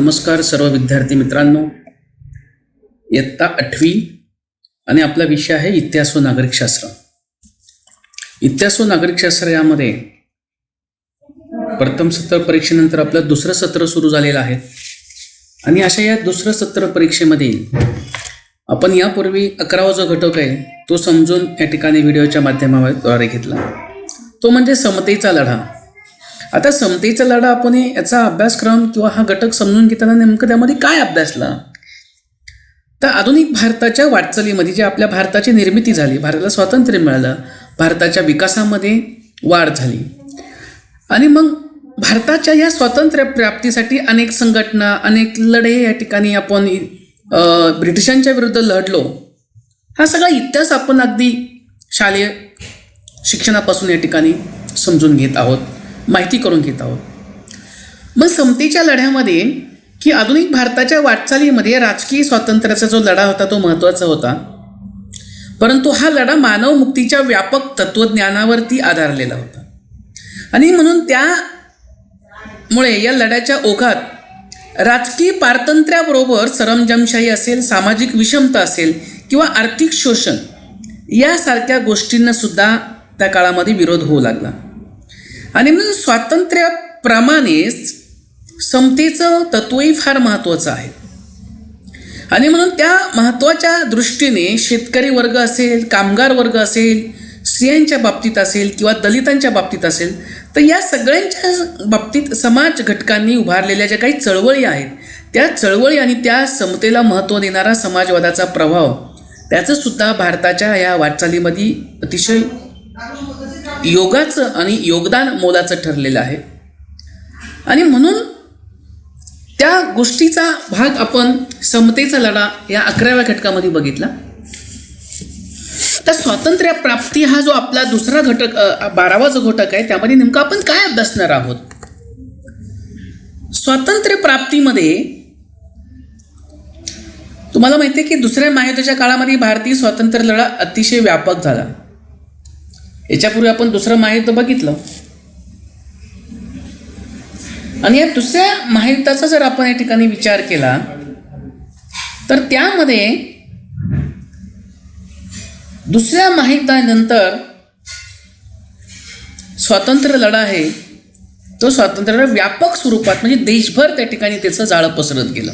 नमस्कार सर्व विद्यार्थी मित्रांनो. इयत्ता 8वी आणि आपला विषय आहे इतिहास व नागरिकशास्त्र. इतिहास व नागरिकशास्त्र यामध्ये प्रथम सत्र परीक्षेनंतर आपलं दुसरं सत्र सुरू झालेलं आहे आणि अशा या दुसरं सत्र परीक्षेमधील आपण यापूर्वी 11वा जो घटक आहे तो समजून या ठिकाणी व्हिडिओच्या माध्यमाद्वारे घेतला, तो म्हणजे समतेचा लढा. आता समतेचा लढा आपण याचा अभ्यासक्रम किंवा हा घटक समजून घेताना नेमकं त्यामध्ये काय अभ्यासला, तर आधुनिक भारताच्या वाटचालीमध्ये जे आपल्या भारताची निर्मिती झाली, भारताला स्वातंत्र्य मिळालं, भारताच्या विकासामध्ये वाढ झाली आणि मग भारताच्या या स्वातंत्र्य प्राप्तीसाठी अनेक संघटना, अनेक लढे या ठिकाणी आपण ब्रिटिशांच्या विरुद्ध लढलो. हा सगळा इतिहास आपण अगदी शालेय शिक्षणापासून या ठिकाणी समजून घेत आहोत, माहिती करून घेत आहोत. मग समतेच्या लढ्यामध्ये की आधुनिक भारताच्या वाटचालीमध्ये राजकीय स्वातंत्र्याचा जो लढा होता तो महत्त्वाचा होता, परंतु हा लढा मानव मुक्तीच्या व्यापक तत्त्वज्ञानावरती आधारलेला होता आणि म्हणून त्यामुळे या लढ्याच्या ओघात राजकीय पारतंत्र्याबरोबर सरंजामशाही असेल, सामाजिक विषमता असेल किंवा आर्थिक शोषण यासारख्या गोष्टींना सुद्धा त्या काळामध्ये विरोध होऊ लागला. आणि म्हणून स्वातंत्र्याप्रमाणेच समतेचं तत्वही फार महत्त्वाचं आहे आणि म्हणून त्या महत्त्वाच्या दृष्टीने शेतकरी वर्ग असेल, कामगार वर्ग असेल, स्त्रियांच्या बाबतीत असेल किंवा दलितांच्या बाबतीत असेल, तर या सगळ्यांच्या बाबतीत समाज घटकांनी उभारलेल्या ज्या काही चळवळी आहेत त्या चळवळी आणि त्या समतेला महत्त्व देणारा समाजवादाचा प्रभाव त्याचंसुद्धा भारताच्या या वाटचालीमध्ये अतिशय योगाचं आणि योगदान मोलाचं ठरलेलं आहे. आणि म्हणून त्या गोष्टीचा भाग आपण समतेचा लढा या 11व्या घटकामध्ये बघितला. तर स्वातंत्र्य प्राप्ती हा जो आपला दुसरा घटक 12वा जो घटक आहे त्यामध्ये नेमकं आपण काय अभ्यासणार आहोत. स्वातंत्र्य प्राप्तीमध्ये तुम्हाला माहिती आहे की दुसऱ्या महायुद्धाच्या काळामध्ये भारतीय स्वातंत्र्य लढा अतिशय व्यापक झाला. याच्यापूर्वी आपण दुसरं महायुद्ध बघितलं आणि या दुसऱ्या महायुद्धाचा जर आपण या ठिकाणी विचार केला तर त्यामध्ये दुसऱ्या महायुद्धानंतर स्वातंत्र्य लढा आहे तो स्वातंत्र्य लढा व्यापक स्वरूपात म्हणजे देशभर त्या ठिकाणी त्याचं जाळं पसरत गेलं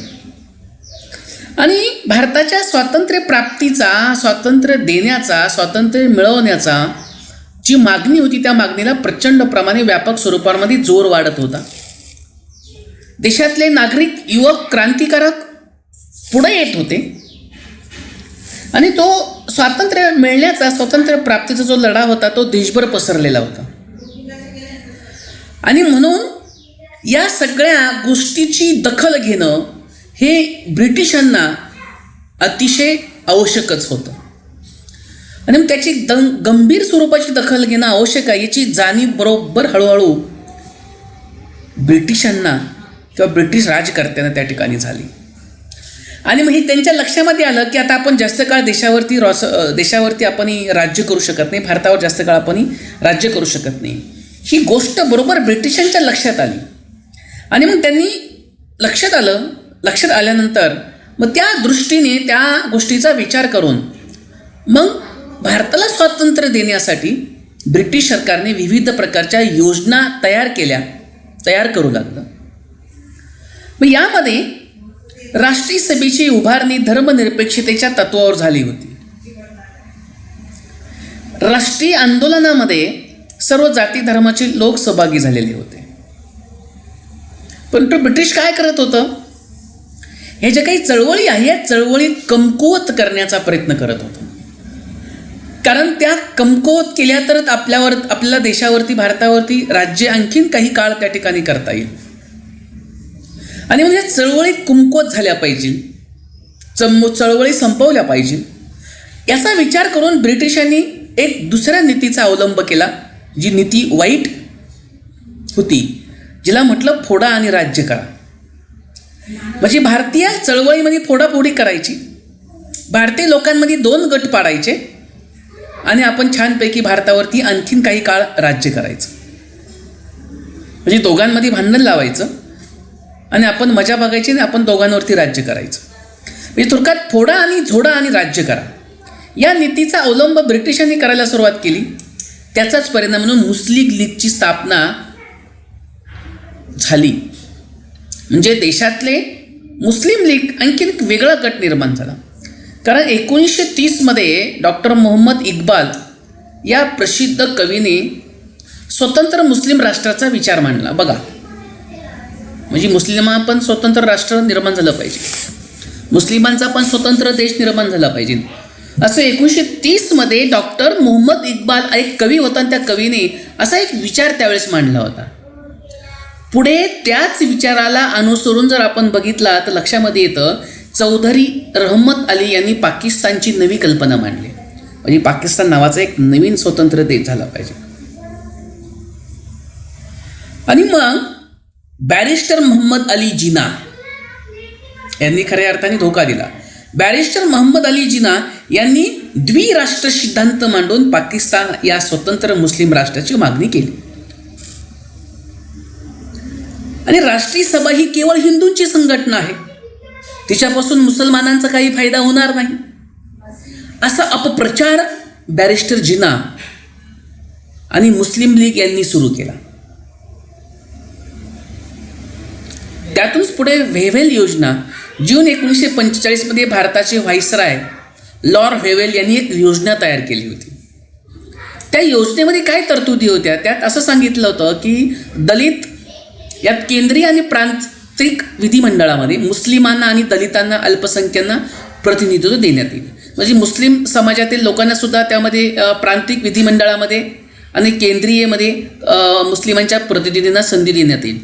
आणि भारताच्या स्वातंत्र्य प्राप्तीचा, स्वातंत्र्य देण्याचा, स्वातंत्र्य मिळवण्याचा जी मागणी होती त्या मागणीला प्रचंड प्रमाणे व्यापक स्वरूपामध्ये जोर वाढत होता. देशातले नागरिक, युवक, क्रांतिकारक पुढे येत होते आणि तो स्वातंत्र्य मिळण्याचा, स्वातंत्र्य प्राप्तीचा जो लढा होता तो देशभर पसरलेला होता. आणि म्हणून या सगळ्या गोष्टीची दखल घेणं हे ब्रिटिशांना अतिशय आवश्यकच होतं आणि मग त्याची गंभीर स्वरूपाची दखल घेणं आवश्यक आहे याची जाणीव बरोबर हळूहळू ब्रिटिशांना किंवा ब्रिटिश राज्यकर्त्यांना त्या ठिकाणी झाली. आणि मग हे त्यांच्या लक्षामध्ये आलं की आता आपण जास्त काळ देशावरती आपण राज्य करू शकत नाही, भारतावर जास्त काळ आपण राज्य करू शकत नाही. ही गोष्ट बरोबर ब्रिटिशांच्या लक्षात आली आणि मग त्यांनी लक्षात आल्यानंतर मग त्या दृष्टीने त्या गोष्टीचा विचार करून मग भारताला स्वातंत्र्य देण्यासाठी ब्रिटिश सरकारने विविध प्रकारच्या योजना तयार करू लागलं. मग यामध्ये राष्ट्रीय सभेची उभारणी धर्मनिरपेक्षतेच्या तत्वावर झाली होती. राष्ट्रीय आंदोलनामध्ये सर्व जाती धर्माचे लोक सहभागी झालेले होते. परंतु ब्रिटिश काय करत होतं, हे जे काही चळवळी आहे या चळवळी कमकुवत करण्याचा प्रयत्न करत होतं. कारण त्या कमकुवत केल्या तरच आपल्याला देशावरती, भारतावरती राज्य आणखीन काही काळ त्या ठिकाणी करता येईल आणि म्हणजे चळवळी कुमकुवत झाल्या पाहिजे, चळवळी संपवल्या पाहिजे याचा विचार करून ब्रिटिशांनी एक दुसऱ्या नीतीचा अवलंब केला, जी नीती वाईट होती, जिला म्हटलं फोडा आणि राज्य करा. म्हणजे भारतीय चळवळीमध्ये फोडाफोडी करायची, भारतीय लोकांमध्ये 2 गट पाडायचे आणि आपण छानपैकी भारतावरती आणखीन काही काळ राज्य करायचं. म्हणजे दोघांमध्ये भांडण लावायचं आणि आपण मजा बघायची आणि आपण दोघांवरती राज्य करायचं. म्हणजे थोडक्यात फोडा आणि झोडा आणि राज्य करा या नीतीचा अवलंब ब्रिटिशांनी करायला सुरुवात केली. त्याचाच परिणाम म्हणून मुस्लिम लीगची स्थापना झाली. म्हणजे देशातले मुस्लिम लीग आणखी एक वेगळा गट निर्माण झाला. कारण 1930मध्ये डॉक्टर मोहम्मद इक्बाल या प्रसिद्ध कवीने स्वतंत्र मुस्लिम राष्ट्राचा विचार मांडला. बघा, म्हणजे मुस्लिमांना पण स्वतंत्र राष्ट्र निर्माण झालं पाहिजे, मुस्लिमांचा पण स्वतंत्र देश निर्माण झाला पाहिजे, असं 1930मध्ये डॉक्टर मोहम्मद इक्बाल एक कवी होता आणि त्या कवीने असा एक विचार त्यावेळेस मांडला होता. पुढे त्याच विचाराला अनुसरून जर आपण बघितला तर लक्षामध्ये येतं चौधरी रहमत अली यांनी पाकिस्तानची नवी कल्पना मांडली. म्हणजे पाकिस्तान नावाचा एक नवीन स्वतंत्र देश झाला पाहिजे. आणि मग बॅरिस्टर मोहम्मद अली जिना यांनी खऱ्या अर्थाने धोका दिला. बॅरिस्टर मोहम्मद अली जिना यांनी द्विराष्ट्र सिद्धांत मांडून पाकिस्तान या स्वतंत्र मुस्लिम राष्ट्राची मागणी केली. आणि राष्ट्रीय सभा ही केवळ हिंदूंची संघटना आहे, तिच्यापासून मुसलमानांचा काही फायदा होणार नाही, असा अपप्रचार बॅरिस्टर जिना आणि मुस्लिम लीग यांनी सुरू केला. त्यातूनच पुढे व्हेवेल योजना जून 1945मध्ये भारताचे व्हाईसराय लॉर्ड व्हेवेल यांनी एक योजना तयार केली होती. त्या योजनेमध्ये काय तरतुदी होत्या? त्यात असं सांगितलं होतं की दलित यात केंद्रीय आणि प्रांतिक विधिमंडळामध्ये मुस्लिमांना आणि दलितांना अल्पसंख्यांना प्रतिनिधित्व देण्यात येईल. म्हणजे मुस्लिम समाजातील लोकांना सुद्धा त्यामध्ये प्रांतिक विधिमंडळामध्ये आणि केंद्रीयमध्ये मुस्लिमांच्या प्रतिनिधींना संधी देण्यात येईल.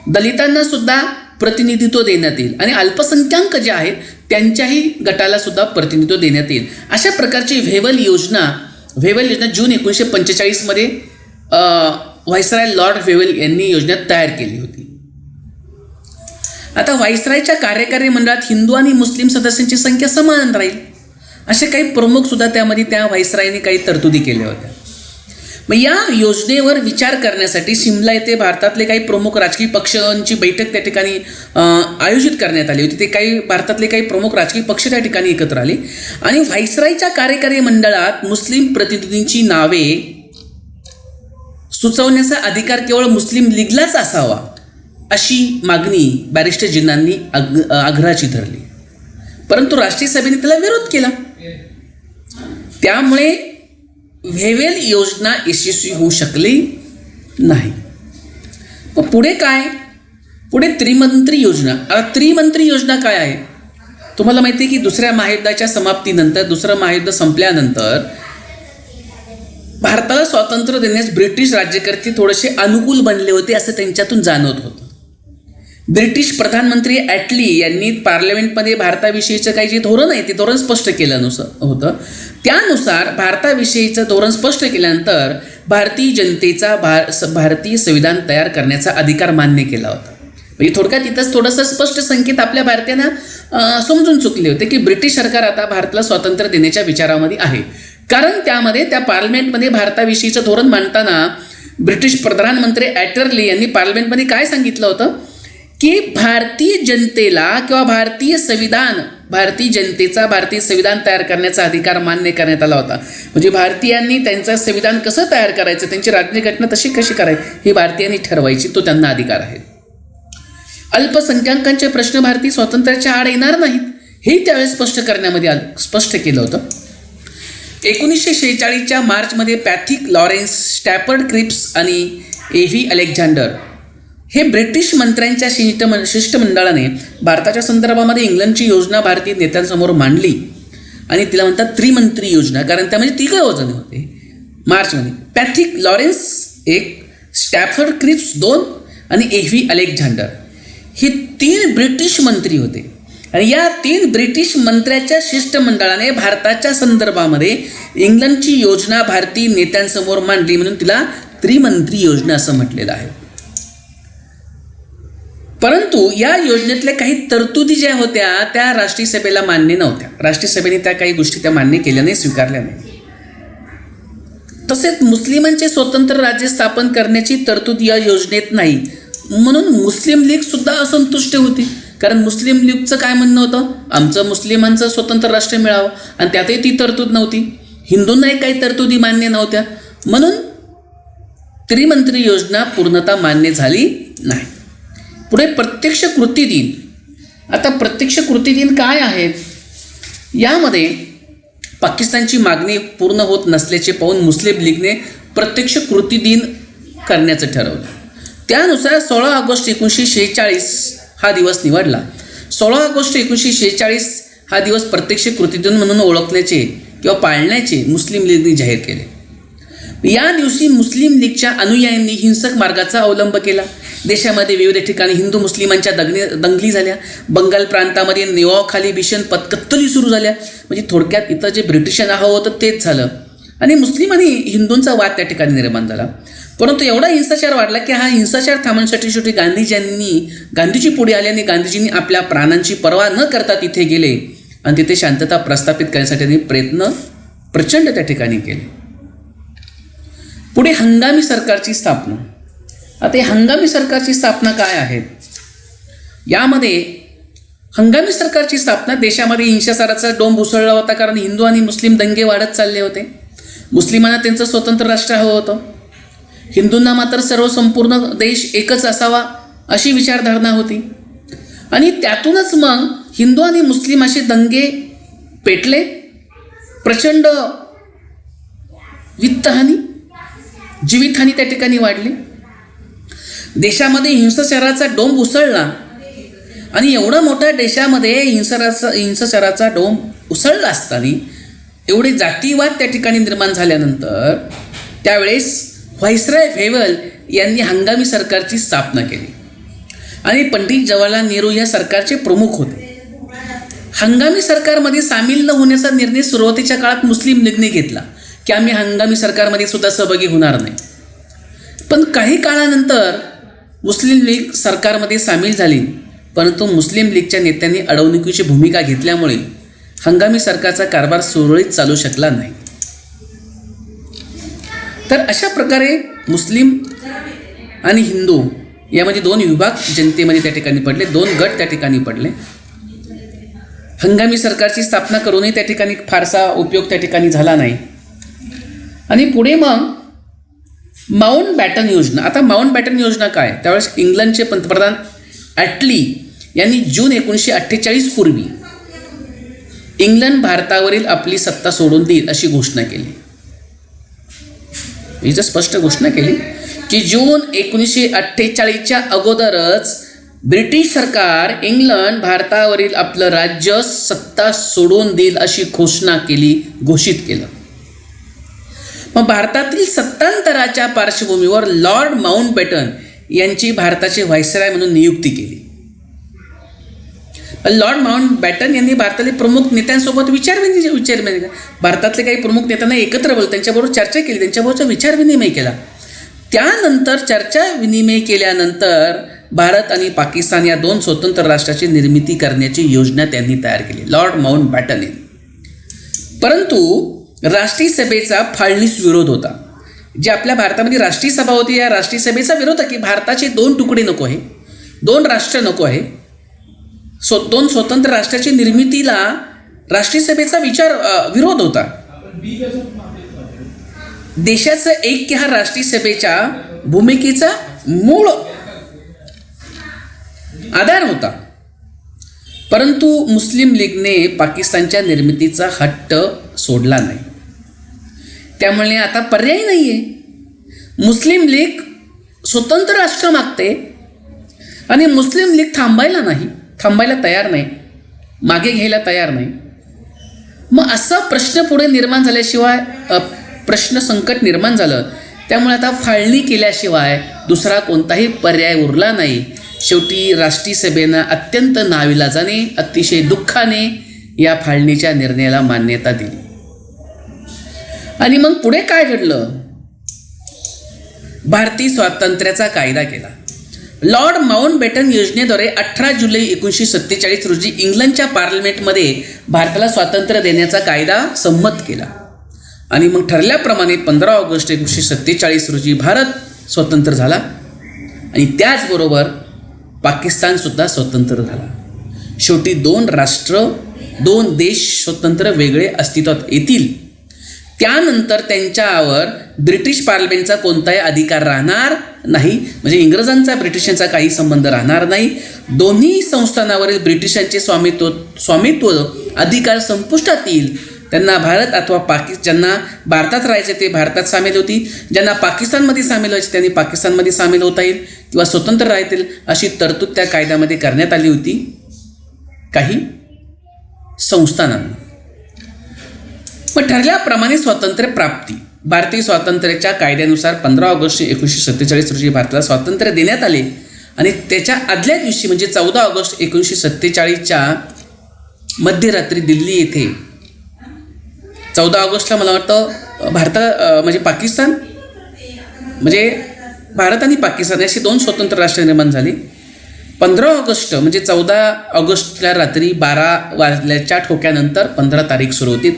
दलितांना सुद्धा प्रतिनिधित्व देण्यात येईल आणि अल्पसंख्याक जे आहेत त्यांच्याही गटाला सुद्धा प्रतिनिधित्व देण्यात येईल. अशा प्रकारची व्हेवेल योजना जून 1945मध्ये व्हाईसराय लॉर्ड व्हेवेल यांनी योजना तयार केली होती. आता व्हाईसरायच्या कार्यकारी मंडळात हिंदू आणि मुस्लिम सदस्यांची संख्या समान राहील असे काही प्रमुख सुद्धा त्यामध्ये त्या व्हाईसरायने काही तरतुदी केल्या होत्या. मग या योजनेवर विचार करण्यासाठी शिमला येथे भारतातले काही प्रमुख राजकीय पक्षांची बैठक त्या ठिकाणी आयोजित करण्यात आली होती. ते काही भारतातले काही प्रमुख राजकीय पक्ष त्या ठिकाणी एकत्र आले आणि व्हाईसरायच्या कार्यकारी मंडळात मुस्लिम प्रतिनिधींची नावे सुचवण्याचा अधिकार केवळ मुस्लिम लीगलाच असावा अशी मागणी बॅरिस्टर जिन्नांनी आग्रहाची धरली. परंतु राष्ट्रीय सभेने त्याला विरोध केला. त्यामुळे व्हेवेल योजना यशस्वी होऊ शकली नाही. मग पुढे काय? पुढे त्रिमंत्री योजना. आता त्रिमंत्री योजना काय आहे? तुम्हाला माहिती आहे की दुसऱ्या महायुद्धाच्या समाप्तीनंतर, दुसरं महायुद्ध संपल्यानंतर भारताला स्वातंत्र्य देण्यास ब्रिटिश राज्यकर्ते थोडेसे अनुकूल बनले होते असं त्यांच्यातून जाणवत होतं. ब्रिटिश प्रधानमंत्री ॲटली यांनी पार्लमेंटमध्ये भारताविषयीचं काही जे धोरण आहे ते धोरण स्पष्ट केलं होतं. त्यानुसार भारताविषयीचं धोरण स्पष्ट केल्यानंतर भारतीय जनतेचा भारतीय संविधान तयार करण्याचा अधिकार मान्य केला होता. म्हणजे थोडक्यात इथंच थोडंसं स्पष्ट संकेत आपल्या भारतीयांना समजून चुकले होते की ब्रिटिश सरकार आता भारताला स्वातंत्र्य देण्याच्या विचारामध्ये आहे. कारण त्यामध्ये त्या पार्लमेंटमध्ये भारताविषयीचं धोरण मांडताना ब्रिटिश प्रधानमंत्री ॲटर्ली यांनी पार्लमेंटमध्ये काय सांगितलं होतं की भारतीय जनतेला किंवा भारतीय जनतेचा भारतीय संविधान तयार करण्याचा अधिकार मान्य करण्यात आला होता. म्हणजे भारतीयांनी त्यांचं संविधान कसं तयार करायचं, त्यांची राज्य घटना कशी करायची ही भारतीयांनी ठरवायची, तो त्यांना अधिकार आहे. अल्पसंख्याकांचे प्रश्न भारतीय स्वातंत्र्याच्या आड येणार नाहीत हे त्यावेळेस स्पष्ट केलं होतं. 1946च्या मार्चमध्ये पॅथिक लॉरेन्स, स्टॅफर्ड क्रिप्स आणि एव्ही अलेक्झांडर हे ब्रिटिश मंत्र्यांच्या शिष्टमंडळाने भारताच्या संदर्भामध्ये इंग्लंडची योजना भारतीय नेत्यांसमोर मांडली आणि तिला म्हणतात त्रिमंत्री योजना. कारण त्यामध्ये तिघं वजन होते. मार्चमध्ये पॅथिक लॉरेन्स 1, स्टॅफर्ड क्रिप्स 2 आणि एव्ही अलेक्झांडर हे 3 ब्रिटिश मंत्री होते. आणि या 3 ब्रिटिश मंत्र्याच्या शिष्टमंडळाने भारताच्या संदर्भामध्ये इंग्लंडची योजना भारतीय नेत्यांसमोर मांडली म्हणून तिला त्रिमंत्री योजना असं म्हटलेलं आहे. परंतु या योजनेतल्या काही तरतुदी ज्या होत्या त्या राष्ट्रीय सभेला मान्य नव्हत्या. राष्ट्रीय सभेने त्या काही गोष्टी त्या मान्य केल्या नाही, स्वीकारल्या नाही. तसेच मुस्लिमांचे स्वतंत्र राज्य स्थापन करण्याची तरतूद या योजनेत नाही. म्हणून मुस्लिम लीग सुद्धा असंतुष्ट होती, कारण मुस्लिम लीगचं काय म्हणणं होतं, आमचं मुस्लिमांचं स्वतंत्र राष्ट्र मिळावं, आणि त्यातही ती तरतूद नव्हती. हिंदूंनाही काही तरतुदी मान्य नव्हत्या, म्हणून त्रिमंत्री योजना पूर्णतः मान्य झाली नाही. पुढे प्रत्यक्ष कृती दिन. आता प्रत्यक्ष कृती दिन काय आहेत, यामध्ये पाकिस्तानची मागणी पूर्ण होत नसल्याचे पाहून मुस्लिम लीगने प्रत्यक्ष कृती दिन करण्याचं ठरवलं. त्यानुसार 16 ऑगस्ट 1946 हा दिवस निवडला. 16 ऑगस्ट 1946 हा दिवस प्रत्यक्ष कृती दिन म्हणून ओळखण्याचे किंवा पाळण्याचे मुस्लिम लीगने जाहीर केले. या दिवशी मुस्लिम लीगच्या अनुयायांनी हिंसक मार्गाचा अवलंब केला. देशामध्ये विविध ठिकाणी हिंदू मुस्लिमांच्या दंगली झाल्या. बंगाल प्रांतामध्ये नेवाखाली भीषण पदकत्तली सुरू झाल्या. म्हणजे थोडक्यात इथं जे ब्रिटिशांना हवं होतं तेच झालं, आणि मुस्लिम आणि हिंदूंचा वाद त्या ठिकाणी निर्माण झाला. परंतु एवढा हिंसाचार वाढला की हा हिंसाचार थांबवण्यासाठी शेवटी गांधीजी पुढे आले आणि गांधीजींनी आपल्या प्राणांची पर्वा न करता तिथे गेले आणि तिथे शांतता प्रस्थापित करण्यासाठी त्यांनी प्रयत्न प्रचंड त्या ठिकाणी केले. पुढे हंगामी सरकारची स्थापना. आता ही हंगामी सरकारची स्थापना काय आहे, यामध्ये हंगामी सरकारची स्थापना, देशामध्ये हिंसाचाराचा डोंब उसळला होता, कारण हिंदू आणि मुस्लिम दंगे वाढत चालले होते. मुस्लिमांना त्यांचं स्वतंत्र राष्ट्र हवं होतं, हिंदूंना मात्र सर्व संपूर्ण देश एकच असावा अशी विचारधारणा होती. आणि त्यातूनच मग हिंदू आणि मुस्लिम असे दंगे पेटले. प्रचंड वित्तहानी, जीवितहानी त्या ठिकाणी वाढली. देशामध्ये हिंसाचाराचा डोंब उसळला, आणि एवढा मोठ्या देशामध्ये हिंसाचाराचा डोंब उसळला असताना एवढे जातीवाद त्या ठिकाणी निर्माण झाल्यानंतर त्यावेळेस व्हाईसरॉय फेवल यांनी हंगामी सरकारची स्थापना केली, आणि पंडित जवाहरलाल नेहरू या सरकारचे प्रमुख होते. हंगामी सरकारमध्ये सामील न होण्याचा निर्णय सुरुवातीच्या काळात मुस्लिम लीगने घेतला की आम्ही हंगामी सरकारमध्ये सुद्धा सहभागी होणार नाही. पण काही काळानंतर मुस्लिम लीग सरकारमध्ये सामील झाली, परंतु मुस्लिम लीगच्या नेत्यांनी अडवणुकीची भूमिका घेतल्यामुळे हंगामी सरकारचा कारभार सुरळीत चालू शकला नाही. तर अशा प्रकारे मुस्लिम आणि हिंदू यामध्ये दोन विभाग जनतेमध्ये त्या ठिकाणी पडले, दोन गट त्या ठिकाणी पडले. हंगामी सरकारची स्थापना करूनही त्या ठिकाणी फारसा उपयोग त्या ठिकाणी झाला नाही. आणि पुढे मग माउंटबॅटन योजना. आता माउंटबॅटन योजना काय, त्यावेळेस इंग्लंडचे पंतप्रधान ॲटली यांनी जून 1948 पूर्वी इंग्लंड भारतावरील आपली सत्ता सोडून देईल अशी घोषणा केली. ही जर स्पष्ट घोषणा केली की जून 1948च्या अगोदरच ब्रिटिश सरकार इंग्लंड भारतावरील आपलं राज्य सत्ता सोडून देईल अशी घोषणा केली, घोषित केलं. मग भारतातील सत्तांतराच्या पार्श्वभूमीवर लॉर्ड माउंटबॅटन यांची भारताचे व्हाईसरॉय म्हणून नियुक्ती केली. लॉर्ड माउंटबॅटन यांनी भारतातील प्रमुख नेत्यांसोबत विचारविनिमय भारतातले काही प्रमुख नेत्यांना एकत्र बोलून त्यांच्याबरोबर चर्चा केली, त्यांच्याबरोबर विचारविनिमय केला. त्यानंतर चर्चा विनिमय केल्यानंतर भारत आणि पाकिस्तान या दोन स्वतंत्र राष्ट्राची निर्मिती करण्याची योजना त्यांनी तयार केली, लॉर्ड माउंटबॅटन यांनी. परंतु राष्ट्रीय सभेचा फाळणीस विरोध होता. जे आपल्या भारतामध्ये राष्ट्रीय सभा होती, या राष्ट्रीय सभेचा विरोध होता की भारताचे दोन तुकडे नको आहे, दोन राष्ट्र नको आहे, दोन स्वतंत्र राष्ट्राची निर्मितीला राष्ट्रीय सभेचा विरोध होता. देशाचं ऐक्य हा राष्ट्रीय सभेच्या भूमिकेचा मूळ आधार होता. परंतु मुस्लिम लीगने पाकिस्तानच्या निर्मितीचा हट्ट सोडला नाही. त्यामुळे आता पर्याय नाही आहे. मुस्लिम लीग स्वतंत्र राष्ट्र मागते आणि मुस्लिम लीग थांबायला तयार नाही, मागे घ्यायला तयार नाही. मग असा प्रश्न पुढे निर्माण झाल्याशिवाय प्रश्न संकट निर्माण झालं. त्यामुळे आता फाळणी केल्याशिवाय दुसरा कोणताही पर्याय उरला नाही. शेवटी राष्ट्रीय सभेनं अत्यंत नाविलाजाने, अतिशय दुःखाने या फाळणीच्या निर्णयाला मान्यता दिली. आणि मग पुढे काय घडलं, भारतीय स्वातंत्र्याचा कायदा केला. लॉर्ड माउंटबॅटन योजनेद्वारे 18 जुलै 1947 रोजी इंग्लंडच्या पार्लमेंटमध्ये भारताला स्वातंत्र्य देण्याचा कायदा संमत केला. आणि मग ठरल्याप्रमाणे 15 ऑगस्ट 1947 रोजी भारत स्वतंत्र झाला. आणि त्याचबरोबर पाकिस्तानसुद्धा स्वतंत्र झाला. शेवटी 2 राष्ट्र 2 देश स्वतंत्र वेगळे अस्तित्वात येतील. त्यानंतर त्यांच्यावर ब्रिटिश पार्लमेंटचा कोणताही अधिकार राहणार नाही, म्हणजे इंग्रजांचा ब्रिटिशांचा काही संबंध राहणार नाही. दोन्ही संस्थानावरील ब्रिटिशांचे स्वामित्व अधिकार संपुष्टात येईल. त्यांना भारत अथवा ज्यांना भारतात राहायचे ते भारतात सामील होतील, ज्यांना पाकिस्तानमध्ये सामील व्हायचे त्यांनी पाकिस्तानमध्ये सामील होता येईल किंवा स्वतंत्र राहतील अशी तरतूद त्या कायद्यामध्ये करण्यात आली होती काही संस्थानांना. मग ठरल्याप्रमाणे स्वातंत्र्य प्राप्ती. भारतीय स्वातंत्र्याच्या कायद्यानुसार 15 ऑगस्ट 1947 रोजी भारताला स्वातंत्र्य देण्यात आले आणि त्याच्या आदल्या दिवशी म्हणजे 14 ऑगस्ट 1947च्या मध्यरात्री दिल्ली येथे 14 ऑगस्टला मला वाटतं म्हणजे पाकिस्तान म्हणजे भारत आणि पाकिस्तान अशी 2 स्वतंत्र राष्ट्र निर्माण झाली. 15 ऑगस्ट म्हणजे 14 ऑगस्टला रात्री 12 वाजल्याच्या ठोक्यानंतर 15 तारीख सुरू होती.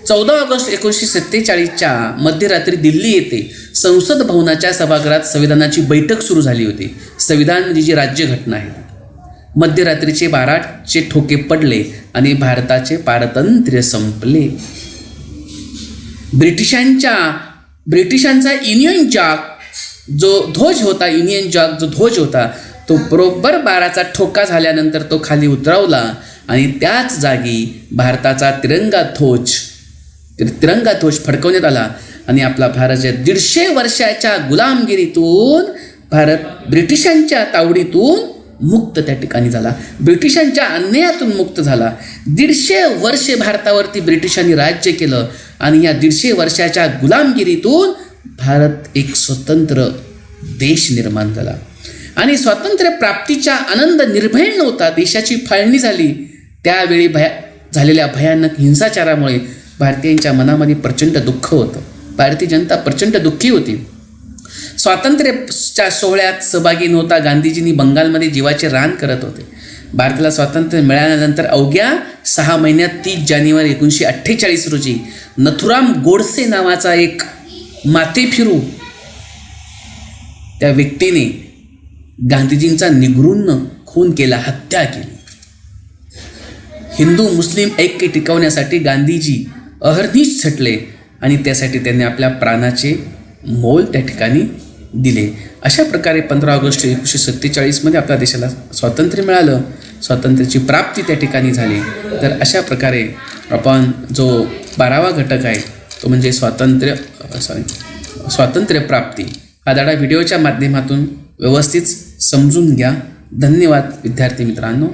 14 ऑगस्ट 1947च्या मध्यरात्री दिल्ली येथे संसद भवनाच्या सभागृहात संविधानाची बैठक सुरू झाली होती. संविधान म्हणजे जी राज्यघटना आहे. मध्यरात्रीचे 12चे ठोके पडले आणि भारताचे पारतंत्र्य संपले. ब्रिटिशांचा युनियन जॅक जो ध्वज होता तो बरोबर 12चा ठोका झाल्यानंतर तो खाली उतरवला आणि त्याच जागी भारताचा तिरंगा ध्वज फडकवण्यात आला आणि आपला भारत 150 वर्षाच्या गुलामगिरीतून भारत ब्रिटिशांच्या तावडीतून मुक्त त्या ठिकाणी झाला, ब्रिटिशांच्या अन्यायातून मुक्त झाला. 150 वर्षे भारतावरती ब्रिटिशांनी राज्य केलं आणि या 150 वर्षाच्या गुलामगिरीतून भारत एक स्वतंत्र देश निर्माण झाला. आणि स्वातंत्र्य प्राप्तीचा आनंद निर्भय नव्हता. देशाची फाळणी झाली. त्यावेळी झालेल्या भयानक हिंसाचारामुळे भारतीयांच्या मनामध्ये प्रचंड दुःख होतं. भारतीय जनता प्रचंड दुःखी होती. स्वातंत्र्याच्या सोहळ्यात सहभागी नव्हता. गांधीजींनी बंगालमध्ये जीवाचे रान करत होते. भारताला स्वातंत्र्य मिळाल्यानंतर अवघ्या 6 महिन्यात 30 जानेवारी 1948 रोजी नथुराम गोडसे नावाचा एक माथेफिरू त्या व्यक्तीने गांधीजींचा निगृण खून केला, हत्या केली. हिंदू मुस्लिम ऐक्य टिकवण्यासाठी गांधीजी अहर्निश झटले आणि त्यासाठी त्यांनी आपल्या प्राणाचे मोल त्या ठिकाणी दिले. अशा प्रकारे 15 ऑगस्ट 1947मध्ये आपल्या देशाला स्वातंत्र्य मिळालं. स्वातंत्र्याची प्राप्ती त्या ठिकाणी झाली. तर अशा प्रकारे आपण जो 12वा घटक आहे तो म्हणजे स्वातंत्र्य प्राप्ती हा धडा व्हिडिओच्या माध्यमातून व्यवस्थित समजून घ्या. धन्यवाद विद्यार्थी मित्रांनो.